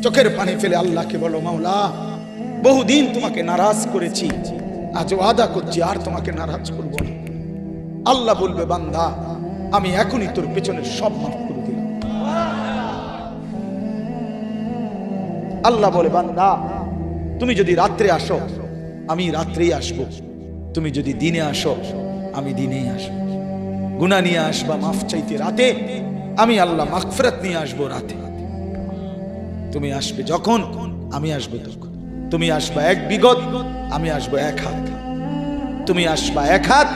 চোখের পানি ফেলে আল্লাহকে বলো, মাওলা বহুদিন তোমাকে নারাজ করেছি, আজ ওয়াদা করছি আর তোমাকে নারাজ করব না। আল্লাহ বলবে, বান্দা আমি এখনই তোর পেছনের সব মাফ করে দিলাম। আল্লাহ বলে, বান্দা তুমি যদি রাত্রে আসো আমি রাত্রেই আসবো, তুমি যদি দিনে আসো আমি দিনেই আসবো। গুনাহ নিয়ে আসবা মাফ চাইতে রাতে, আমি আল্লাহ মাগফিরাত নিয়ে আসবো রাতে। তুমি আসবে যখন, আমি আসবো তখন। তুমি আসবা এক বিগত, আমি আসবো এক হাত। তুমি আসবা এক হাত,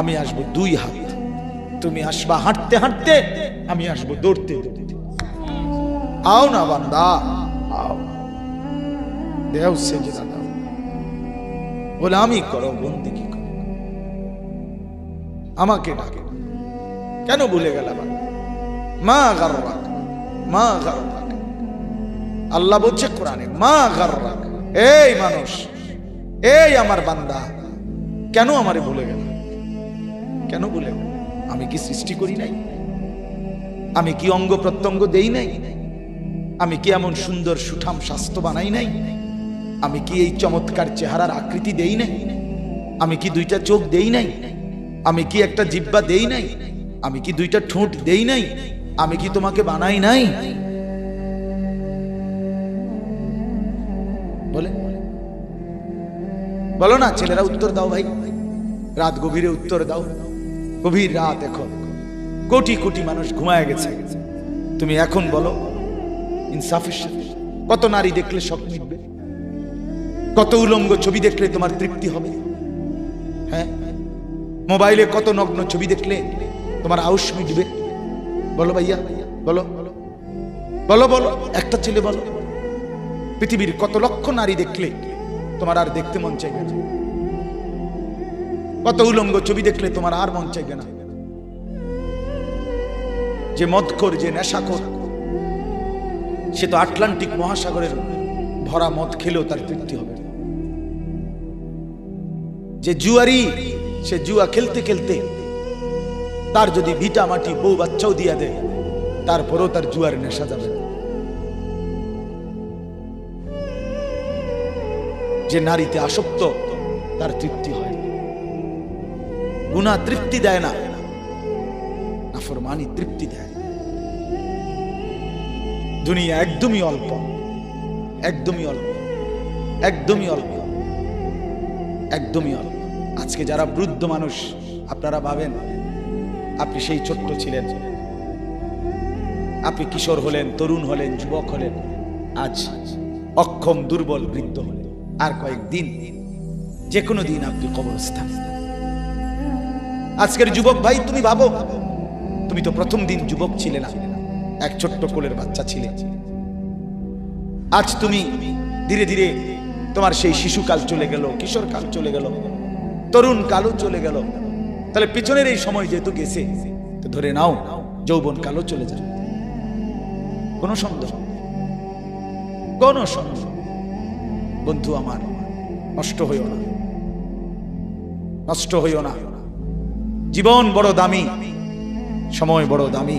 আমি আসবো দুই হাত। তুমি আসবা হাঁটতে হাঁটতে, আমি আসবো দৌড়তে দৌড়তে। আও না বান্দা, আও, দেও সেজদা দাও, গোলামি করো, বন্দেগী করো, আমাকে ডাকে। কেন ভুলে গেলাম? মা গাররাক, মা গাররাক। আল্লাহ বলছে কোরআনে, মা গাররাক। এই মানুষ, এই আমার বান্দা, কেন আমারে ভুলে গেল? কেন ভুলে গেল? আমি কি সৃষ্টি করি নাই? আমি কি অঙ্গ প্রত্যঙ্গ দেই নাই? আমি কি এমন সুন্দর সুঠাম স্বাস্থ্য বানাই নাই? আমি কি এই চমৎকার চেহারার আকৃতি দেই নাই? আমি কি দুইটা চোখ দেই নাই? আমি কি একটা জিহ্বা দেই নাই? আমি কি দুইটা ঠোঁট দেই নাই? আমি কি তোমাকে বানাই নাই? বলে বলো না ছেলেরা, উত্তর দাও ভাই, রাত গভীরে উত্তর দাও। গভীর রাত, এখন কোটি কোটি মানুষ ঘুমায় গেছে। তুমি এখন বলো ইনসাফের সাথে, কত নারী দেখলে শখ মিটবে? কত উলঙ্গ ছবি দেখলে তোমার তৃপ্তি হবে? হ্যাঁ, মোবাইলে কত নগ্ন ছবি দেখলে তোমার আউশ মিটবে? বলো ভাইয়া, বলো বলো বলো, একটা ছেলে বলো। পৃথিবীর কত লক্ষ নারী দেখলে তোমার আর দেখতে মন চাইবে না? কত উলঙ্গ ছবি দেখলে তোমার আর মন চাইবে না? যে মদখোর, যে নেশাখোর, সে তো আটলান্টিক মহাসাগরের ভরা মদ খেলেও তার তৃপ্তি হবে। যে জুয়ারি, সে জুয়া খেলতে খেলতে তার যদি ভিটা মাটি বউ বাচ্চাও দিয়া দেয়, তারপরেও তার জুয়ার নেশা যাবে না। যে নারীতে আসক্ত, তার তৃপ্তি হয়। গুনাহ তৃপ্তি দেয় না, নাফরমানি তৃপ্তি দেয়। দুনিয়া একদমই অল্প, একদমই অল্প, একদমই অল্প, একদমই অল্প। আজকে যারা বৃদ্ধ মানুষ, আপনারা ভাবেন আপনি সেই ছোট্ট ছিলেন, আপনি কিশোর হলেন, তরুণ হলেন, যুবক হলেন, আজ অক্ষম দুর্বল বৃদ্ধ হলেন। আর কয়েকদিন, যে কোনো দিন আপনি কবরস্থান। আজকের যুবক ভাই, তুমি ভাবো, তুমি তো প্রথম দিন যুবক ছিলে না, এক ছোট্ট কোলের বাচ্চা ছিলে। আজ তুমি ধীরে ধীরে তোমার সেই শিশুকাল চলে গেল, কিশোর কাল চলে গেল, তরুণ কালও চলে গেল। তাহলে পিছনের এই সময় যেহেতু গেছে, তো ধরে নাও যৌবন কালও চলে যাবে। কোনো সন্দেহ, কোনো সন্দেহ। বন্ধু আমার, নষ্ট হইও না, নষ্ট হইও না। জীবন বড় দামি, সময় বড় দামি,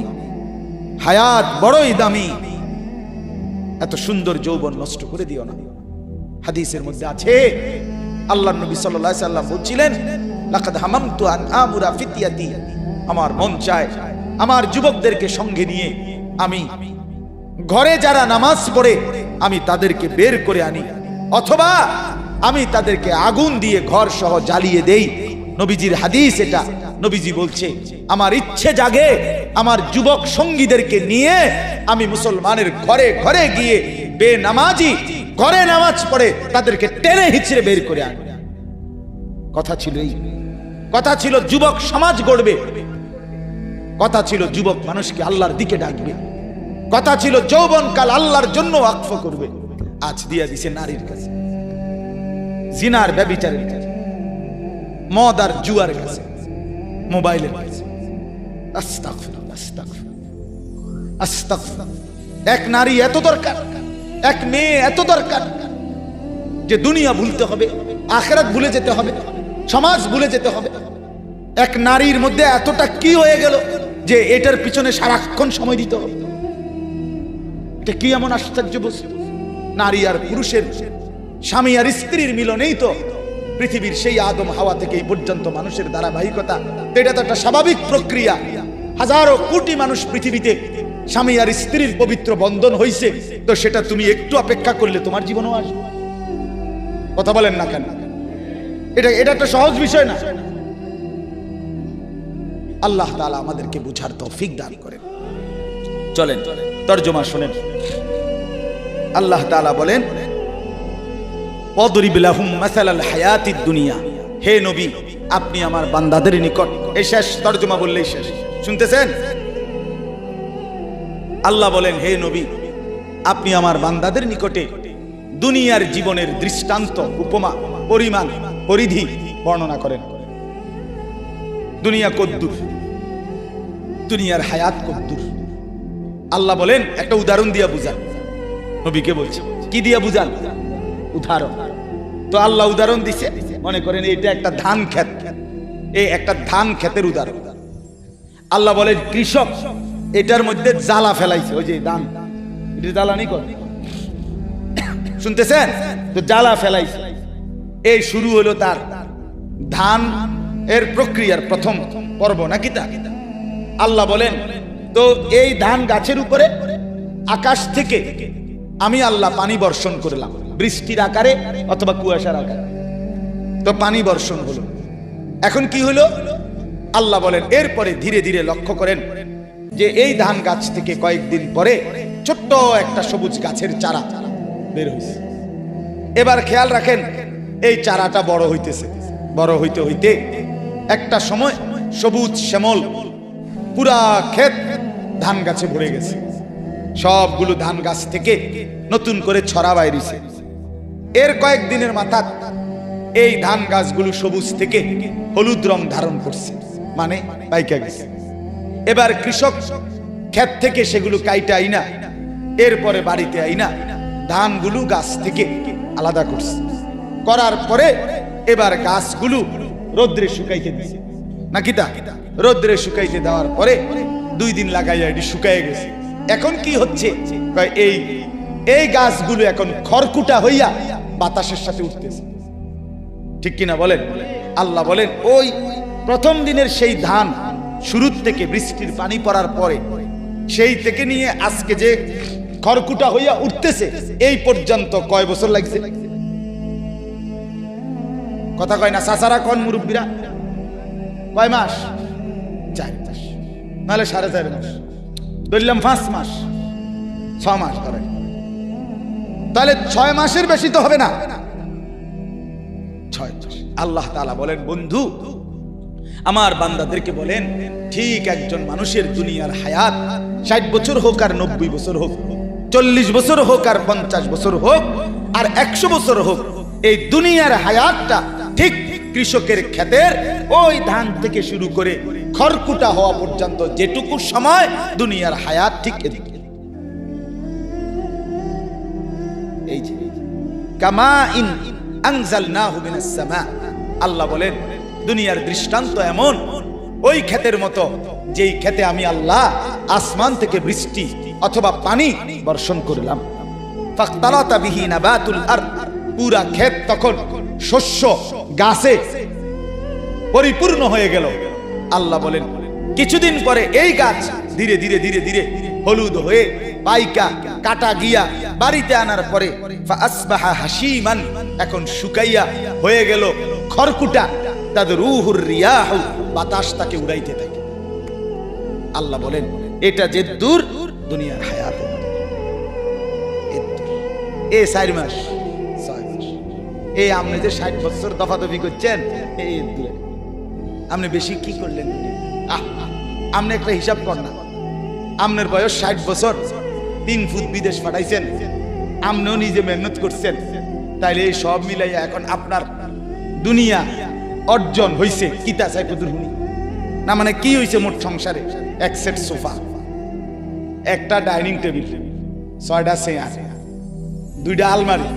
হায়াত বড়ই দামি। এত সুন্দর যৌবন নষ্ট করে দিও না। হাদিসের মধ্যে আছে, আল্লাহর নবী সাল্লাল্লাহু আলাইহি সাল্লাম বলছিলেন, লাকাদ হামামতু আন আমুরা ফিতিয়াতি, আমার মন চায় আমার যুবকদেরকে সঙ্গে নিয়ে আমি ঘরে যারা নামাজ পড়ে আমি তাদেরকে বের করে আনি, অথবা আমি তাদেরকে আগুন দিয়ে ঘর সহ জ্বালিয়ে দেই। নবীজির হাদিস এটা। নবীজি বলছে, আমার ইচ্ছে জাগে আমার যুবক সঙ্গীদেরকে নিয়ে আমি মুসলমানের ঘরে ঘরে গিয়ে বেনামাজি ঘরে নামাজ পড়ে তাদেরকে টেনে হিচড়ে বের করে আনি। কথা ছিল এই, কথা ছিল যুবক সমাজ গড়বে, কথা ছিল যুবক মানুষকে আল্লাহর দিকে ডাকবে, কথা ছিল যৌবনকাল আল্লাহর জন্য ওয়াকফ করবে। আজ দিয়া দিছে নারীর কাছে, জিনার ব্যভিচারের কাছে, মদ আর জুয়ার কাছে, মোবাইলের কাছে। আস্তাগফিরুল্লাহ, আস্তাগফিরুল্লাহ, আস্তাগফিরুল্লাহ। এক নারী এত দরকার, এক মেয়ে এত দরকার যে দুনিয়া ভুলতে হবে, আখিরাত ভুলে যেতে হবে, সমাজ ভুলে যেতে হবে। এক নারীর মধ্যে এতটা কি হয়ে গেল যে এটার পিছনে সারাক্ষণ সময় দিতে হবে। এটা কি এমন আশ্চর্য বস্তু? নারী আর পুরুষের, স্বামী আর স্ত্রীর মিলনেই তো পৃথিবীর সেই আদম হাওয়া থেকে এই পর্যন্ত মানুষের ধারাবাহিকতা। এটা তো একটা স্বাভাবিক প্রক্রিয়া। হাজারো কোটি মানুষ পৃথিবীতে স্বামী আর স্ত্রীর পবিত্র বন্ধন হইছে, তো সেটা তুমি একটু অপেক্ষা করলে তোমার জীবনও আসবে। কথা বলেন না কেন? এটা একটা সহজ বিষয় না। আল্লাহ তাআলা আমাদেরকে বুঝার তৌফিক দান করেন। চলেন তরজমা শুনেন। আল্লাহ তাআলা বলেন, ওয়াদরিব লাহুম মাসালাল হায়াতিদ দুনিয়া। হে নবী, আপনি আমার বান্দাদের নিকট, এই শেষ তরজমা বললেই শেষ। শুনতেছেন? আল্লাহ বলেন, হে নবী, আপনি আমার বান্দাদের নিকটে দুনিয়ার জীবনের দৃষ্টান্ত, উপমা, পরিমাণ, পরিধি বর্ণনা করেন। দুনিয়া কদ্দুর, দুনিয়ার হায়াত কদ্দুর। আল্লাহ বলেন একটা উদাহরণ দিয়া বুঝান। নবীকে বলছে কি দিয়া বুঝান? উদাহরণ। তো আল্লাহ উদাহরণ দিছে, মনে করেন এটা একটা ধান ক্ষেত, এই একটা ধান ক্ষেতের উদাহরণ। আল্লাহ বলেন কৃষক এটার মধ্যে জ্বালা ফেলাইছে, ওই যে ধান, এটা জ্বালানি করে, শুনতেছেন তো? জ্বালা ফেলাইছে। এই শুরু হলো তার ধান এর প্রক্রিয়ার প্রথম পর্ব, নাকি তা? আল্লাহ বলেন তো এই ধান গাছের উপরে আকাশ থেকে আমি আল্লাহ পানি বর্ষণ করলাম, বৃষ্টির আকারে অথবা কুয়াশার আকারে। তো পানি বর্ষণ হলো। এখন কি হলো? আল্লাহ বলেন এরপরে ধীরে ধীরে লক্ষ্য করেন যে এই ধান গাছ থেকে কয়েকদিন পরে ছোট্ট একটা সবুজ গাছের চারা বের হয়েছে। এবার খেয়াল রাখেন, এই চারাটা বড় হইতেছে। বড় হইতে হইতে একটা সময় সবুজ শ্যামল পুরা ক্ষেত ধান গাছে ভরে গেছে। সবগুলো ধান গাছ থেকে নতুন করে ছড়া বাইরেছে। এর কয়েকদিনের মাথায় এই ধান গাছগুলো সবুজ থেকে হলুদ রং ধারণ করছে, মানে পাইকা গেছে। এবার কৃষক ক্ষেত থেকে সেগুলো কাইটা আইনা এরপরে বাড়িতে আইনা ধানগুলো গাছ থেকে আলাদা করছে। করার পরে এবার গাছগুলো রোদ্রে শুকাইতে দিছে, নাকি তা? রোদ্রে শুকাইতে দেওয়ার পরে 2 দিন লাগাইয়া এটি শুকায় গেছে। এখন কি হচ্ছে? এই গাছগুলো এখন খড়কুটা হইয়া বাতাসের সাথে উঠতেছে, ঠিক কিনা বলেন? আল্লাহ বলেন ওই প্রথম দিনের সেই ধান শুরুর থেকে বৃষ্টির পানি পড়ার পরে সেই থেকে নিয়ে আজকে যে খড়কুটা হইয়া উঠতেছে, এই পর্যন্ত কয় বছর লাগছে? কথা কয় না চাচারা, কোন মুরব্বীরা? কয় মাস? 4 মাস, নাহলে 4.5 মাস, ধরলাম 5 মাস, 6 মাস ধরেন, তাহলে 6 মাসের বেশি তো হবে না, 6 মাস। আল্লাহ তাআলা বলেন বন্ধু আমার বান্দাদেরকে বলেন, ঠিক একজন মানুষের দুনিয়ার হায়াত 60 বছর হোক আর 90 বছর হোক, 40 বছর হোক আর 50 বছর হোক আর 100 বছর হোক, এই দুনিয়ার হায়াতটা ঠিক কৃষকের ক্ষেতের ওই ধান থেকে শুরু করে খড়কুটা হওয়া পর্যন্ত যেটুকু সময় দুনিয়ার হায়াত, ঠিক এই যে কামা ইন আনজালনাহু মিনাস সামা। আল্লাহ বলেন দুনিয়ার দৃষ্টান্ত এমন ওই ক্ষেতের মতো যেই ক্ষেতে আমি আল্লাহ আসমান থেকে বৃষ্টি অথবা পানি বর্ষণ করলাম। ফাখতালাতা বিহি নাবাতুল আরদ, পুরা ক্ষেত তখন শস্য গাছে পরিপূর্ণ হয়ে গেল। আল্লাহ বলেন কিছুদিন পরে এই গাছ ধীরে ধীরে ধীরে ধীরে হলুদ হয়ে পাইকা কাটা গিয়া বাড়িতে আনার পরে ফাসবাহা হাসিমান, এখন শুকাইয়া হয়ে গেল খড়কুটা। তাদরুহুর রিয়াহ, বাতাস তাকে উড়াইতে থাকে। আল্লাহ বলেন এটা যে দূর দুনিয়ার হায়াত, এ 4 মাস 6 মাস। এই আপনি যে 60 বছর দফাদফি করছেন, এই আপনি বেশি কি করলেন? আপনি একটা হিসাব কর না, আপনার বয়স 60 বছর, 3 ফুট বিদেশ পাঠাইছেন, আপনিও নিজে মেহনত করছেন, তাইলে এই সব মিলাইয়া এখন আপনার দুনিয়া অর্জন হইছে কিতা সাইফুদ্দুর হুনি না, মানে কি হইছে মোট সংসারে? 1 সেট সোফা, একটা ডাইনিং টেবিল, 6টা চেয়ার, 2টা আলমারি,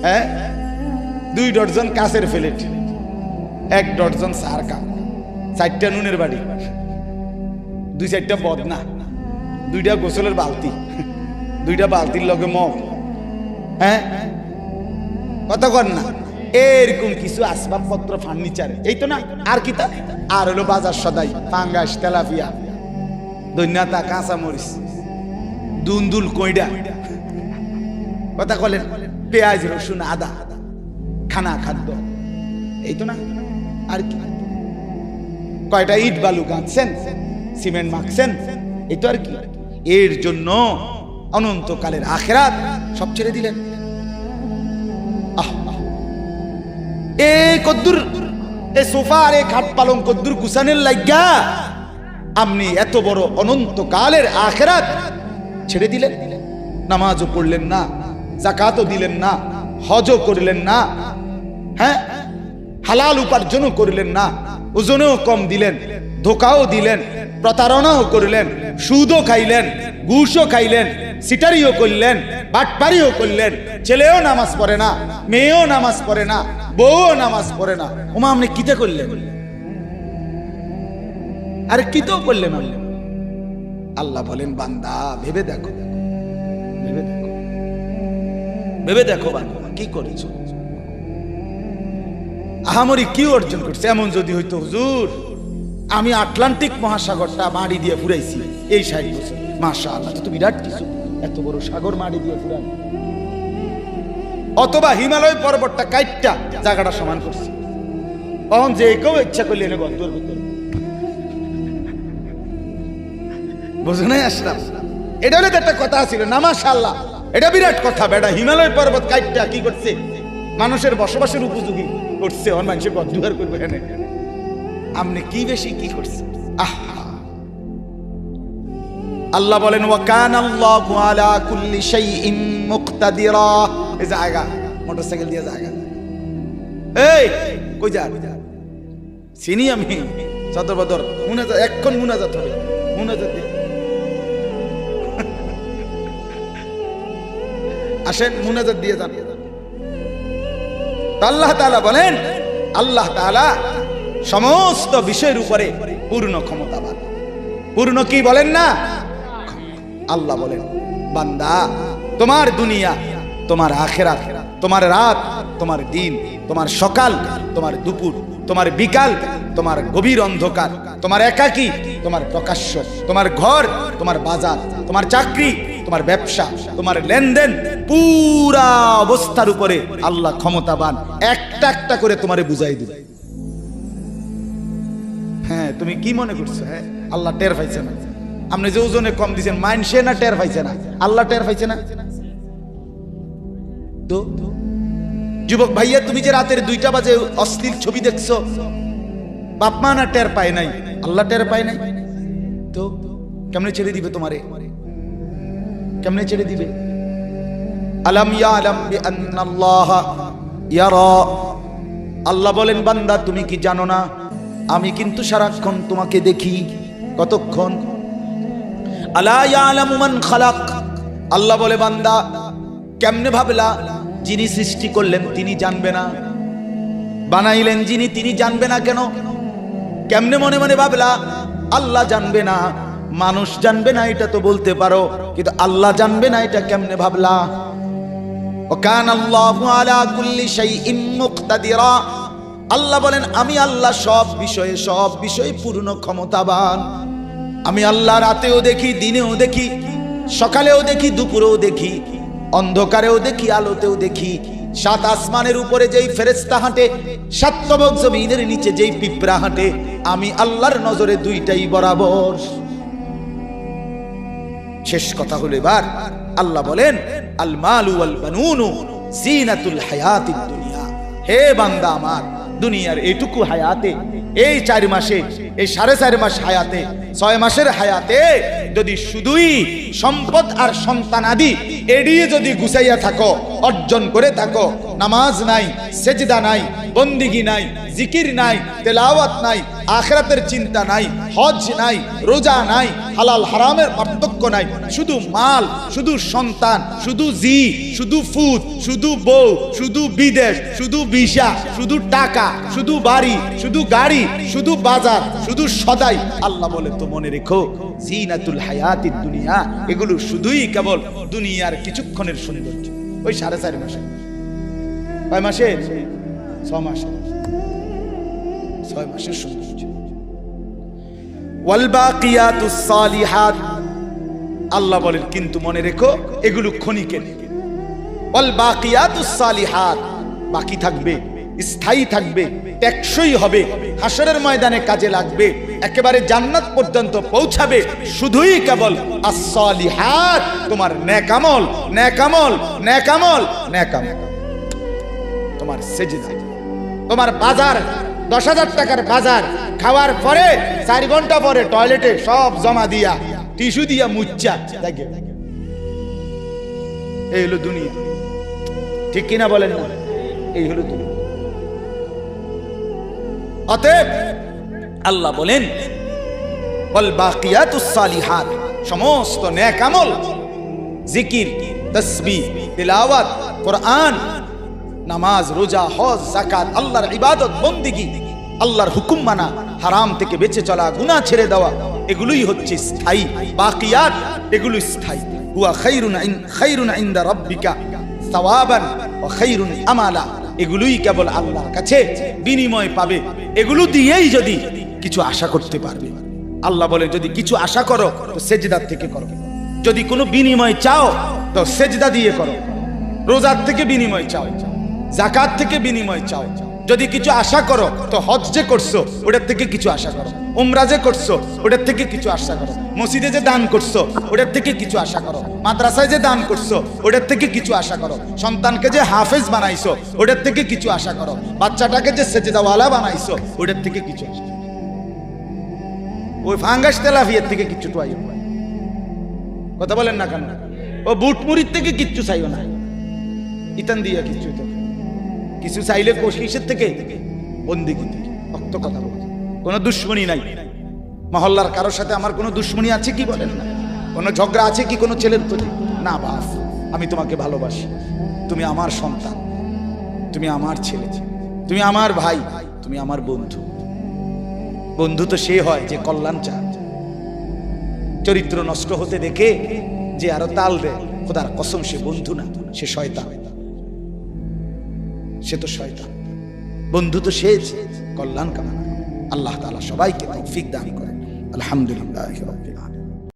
হ্যাঁ, 2 ডজন কাঁচের প্লেট, 1 ডজন চার কাপ, 4টা নুনের বাড়ি, 2-4টা বদনা, 2টা গোসলের বালতি, 2টা বালতির লগে মগ, হ্যাঁ, কথা কর না। এরকম কিছু আসবাবপত্র, ফার্নিচার, এই তো না, আর কি তা, আর হলো বাজার সদাই, পাঙ্গাস, তেলাপিয়া, দৈন্যাতা, কাঁচামরিচ, দুন্দুল, কইডা, কথা বলেন, পেঁয়াজ, রসুন, আদা, খানা খাদ্য, এই তো না, আর কি, কয়টা ইট বালু গাঁথছেন, সিমেন্ট মাখছেন, এই তো আর কি। এর জন্য অনন্তকালের আখিরাত সব ছেড়ে দিলেন। এই কদ্দুর, এই সোফা আর এই খাট পালং কদ্দুর গুছানের লাগিয়া আপনি এত বড় অনন্তকালের আখিরাত ছেড়ে দিলেন। নামাজও পড়লেন না, যাকাতও দিলেন না, হজও করলেন না, হ্যাঁ, হালাল উপার্জনও করলেন না, ওজনেও কম দিলেন, ধোকাও দিলেন, প্রতারণাও করলেন, সুদও খাইলেন, ঘুষও খাইলেন, সিটারিও করলেন, বাটপারিও করলেন, ছেলেও নামাজ পড়ে না, মেয়েও নামাজ পড়ে না, বউও নামাজ পড়ে না। ওমা আপনি কিতে করলেন? আরে কিতেও করলেন? আল্লাহ বলেন, বান্দা ভেবে দেখো, ভেবে দেখো, ভেবে দেখো বান্দা কি করেছ, আহামরি কি অর্জন করছে। এমন যদি হইতো, হুজুর আমি আটলান্টিক মহাসাগরটা মাড়ি দিয়ে ফুরাইছি এই 60 বছর, মাশাআল্লাহ, তো বিরাট কিছু, এত বড় সাগর মাড়ি দিয়ে ফুরান, অথবা হিমালয় পর্বতটা কাইটটা জায়গাটা সমান করছি, তখন যে কেউ ইচ্ছা করলে এনে গন্তর ভিতরে, বুঝো নাই আসলাম? এটা হলে তো একটা কথা ছিল না, মাশাআল্লাহ, এটা বিরাট কথা। বেটা হিমালয় পর্বত কাইটটা কি করছে, মানুষের বসবাসের উপযোগী করছে, অন মানুষের গদ্দুহার করবে এখানে। আপনি কি বেশি কি করছে? আল্লাহ বলেন, ওয়া কানাল্লাহু আলা কুল্লি শাইইন মুকতাদিরা। এই জায়গা মোটরসাইকেল দিয়ে জায়গা, এই কই যা, চিনি আমি, সদর বদর, মুনাজাত, এখন মুনাজাত হবে, মুনাজাত দিয়ে আসেন, মুনাজাত দিয়ে যান। আল্লাহ তাআলা বলেন, আল্লাহ তাআলা সমস্ত বিষয়ের উপরে পূর্ণ ক্ষমতাবান। পূর্ণ কি বলেন না? আল্লাহ বলেন, বান্দা তোমার দুনিয়া, তোমার আখিরাত, তোমার রাত, তোমার দিন, তোমার সকাল, তোমার দুপুর, তোমার বিকাল, তোমার গভীর অন্ধকার, তোমার একাকী, তোমার প্রকাশ্য, তোমার ঘর, তোমার বাজার, তোমার চাকরি, তোমার ব্যবসা, তোমার লেনদেন, পুরা অবস্থার উপরে আল্লাহ ক্ষমতাবান। একটা একটা করে তোমারে বুঝাই দিবে। হ্যাঁ, তুমি কি মনে করছো? হ্যাঁ, আল্লাহ টের পাইছে না? আপনি যে ওজনে কম দিচ্ছেন, মাইনসে না টের পাইছে না? আল্লাহ টের পাইছে না? তো যুবক ভাইয়া, তুমি যে রাতের 2টা বাজে অশ্লীল ছবি দেখছো, বাপ মা না টের পায় নাই? আল্লাহ টের পায় নাই? তো কেমনে ছেড়ে দিবে তোমারে? কেমনে ছেড়ে দিবে? আলাম ইয়ালাম বিআন্নাল্লাহ ইয়ারা। আল্লাহ বলেন, বান্দা তুমি কি জানো না আমি কিন্তু সারাক্ষণ তোমাকে দেখি। কতক্ষণ? আলা ইয়ালামু মান খালাক। আল্লাহ বলে, বান্দা কেমনে ভাবলা যিনি সৃষ্টি করলেন তিনি জানবে না? বানাইলেন যিনি তিনি জানবে না কেন? কেমনে মনে মনে ভাবলা আল্লাহ জানবে না, মানুষ জানবে না, এটা তো বলতে পারো, কিন্তু আল্লাহ জানবে না এটা কেমনে ভাবলা? ওয়া কানাল্লাহু আলা কুল্লি শাইইন মুকতাদিরা। আল্লাহ বলেন, আমি আল্লাহ সব বিষয়ে পূর্ণ ক্ষমতাবান। আমি আল্লাহ রাতেও দেখি, দিনেও দেখি, সকালেও দেখি, দুপুরেও দেখি, অন্ধকারেও দেখি, আলোতেও দেখি। 7 আসমানের উপরে যেই ফেরেশতা হাঁটে, 7 তবক জমিনের নিচে যেই পিঁপড়া হাঁটে, আমি আল্লাহর নজরে 2টাই বরাবর। শেষ কথা হলো, এবার আল্লাহ বলেন, আল মালু ওয়াল বানুনু জিনাতুল হায়াতিদ দুনিয়া। হে বান্দা আমার, দুনিয়ার এইটুকু হায়াতে, এই 4 মাসে, এই 4.5 মাস হায়াতে, 6 মাসের হায়াতে যদি শুধুই সম্পদ আর সন্তান আদি এড়িয়ে যদি গুছাইয়া থাকো, অর্জন করে থাকো, নামাজ নাই, সেজদা নাই, বন্দিগি নাই, জিকির নাই, তেলাওয়াত নাই, আখিরাতের চিন্তা নাই, হজ নাই, রোজা নাই, হালাল হারামের পার্থক্য নাই, শুধু মাল, শুধু সন্তান, শুধু শুধু ফুদ, শুধু বউ, শুধু বিদেশ, শুধু ভিসা, শুধু টাকা, শুধু বাড়ি, শুধু গাড়ি, শুধু বাজার, শুধু সদাই। আল্লাহ বলে, তো মনে রেখো, জিনাতুল হায়াতিদ দুনিয়া, এগুলো শুধুই কেবল দুনিয়ার কিছুক্ষণের সৌন্দর্য। ওই 4.5 মাসে। কয় মাসে? 6 মাসে। 6 মাসের সৌন্দর্য। ওয়াল বাকিয়াতুস সালিহাত, আল্লাহ বলেন কিন্তু মনে রেখো এগুলো ক্ষণিকের। ওয়াল বাকিয়াতুস সালিহাত, বাকি থাকবে, স্থায়ী থাকবে, টেকসই হবে, হাসরের ময়দানে কাজে লাগবে, একেবারে জান্নাত পর্যন্ত পৌঁছাবে। শুধুই কেবল as-সালিহাত, তোমার নেক আমল, নেক আমল, নেক আমল, নেক আমল। তোমার সেজদা, তোমার বাজার, 10,000 টাকার বাজার খাওয়ার পরে 4 ঘন্টা পরে টয়লেটে সব জমা দিয়া, টিস্যু দিয়া মুচ্ছা দেখে, এই হলো দুনিয়া। ঠিক কিনা বলেন না? এই হলো দুনিয়া। অতএব আল্লাহ বলেন ওয়াল বাকিয়াতুস সালিহাত, সমস্ত নেক আমল, জিকির, তাসবিহ, তিলাওয়াত, কোরআন, নামাজ, রোজা, হজ, যাকাত, আল্লাহর ইবাদত বন্দেগী, আল্লাহর হুকুম মানা, হারাম থেকে বেঁচে চলা, গুনাহ ছেড়ে দেওয়া, এগুলোই হচ্ছে স্থায়ী বাকিয়াত, এগুলো স্থায়ী। হুয়া খায়রুন ইনদা রাব্বিকা সাওয়াবান ওয়া খায়রুন আমালা, এগুলোই কেবল আল্লাহর কাছে বিনিময় পাবে। এগুলো দিয়েই যদি কিছু আশা করতে পারবে। আল্লাহ বলে যদি কিছু আশা করো তো সেজদার থেকে করো, যদি কোনো বিনিময় চাও তো সেজদা দিয়ে করো, রোজার থেকে বিনিময় চাও, যাকাত থেকে বিনিময় চাও, যদি কিছু আশা করো তো হজ যে করছো ওটার থেকে কিছু আশা করো, উমরা যে করছো ওটার থেকে কিছু আশা করো, মসজিদে যে দান করছো ওটার থেকে কিছু আশা করো, মাদ্রাসায় যে দান করছো ওটার থেকে কিছু আশা করো, সন্তানকে যে হাফেজ বানাইছো ওটার থেকে কিছু আশা করো, বাচ্চাটাকে যে সেজদাওয়ালা বানাইছো ওটার থেকে কিছু আশা করো। ওই ফাঙ্গাস তেলাফিয়ার থেকে কিছু টুয়াইও, কথা বলেন না কেন? ও বুট মুড়ির থেকে কিচ্ছু চাইও না, ইতান দিয়া কিচ্ছু, কিছু চাইলে কোশিসের থেকে, বন্দিগি থেকে, ভক্ত কথা বলছে। কোনো দুশ্মনী নাই। মহল্লার কারোর সাথে আমার কোনো দুশ্মনী আছে কি বলেন না? কোনো ঝগড়া আছে কি কোনো ছেলের প্রতি? না বাস, আমি তোমাকে ভালোবাসি, তুমি আমার সন্তান, তুমি আমার ছেলে, তুমি আমার ভাই, তুমি আমার বন্ধু। বন্ধু তো সে হয় যে কল্যাণ চায়। চরিত্র নষ্ট হতে দেখে যে আরো তাল দেয়, খোদার কসম সে বন্ধু না, সে শয়তান, সে তো শয়তান। বন্ধু তো সে কল্যাণ কামনা। আল্লাহ তাআলা সবাইকে তৌফিক দান করেন। আলহামদুলিল্লাহ।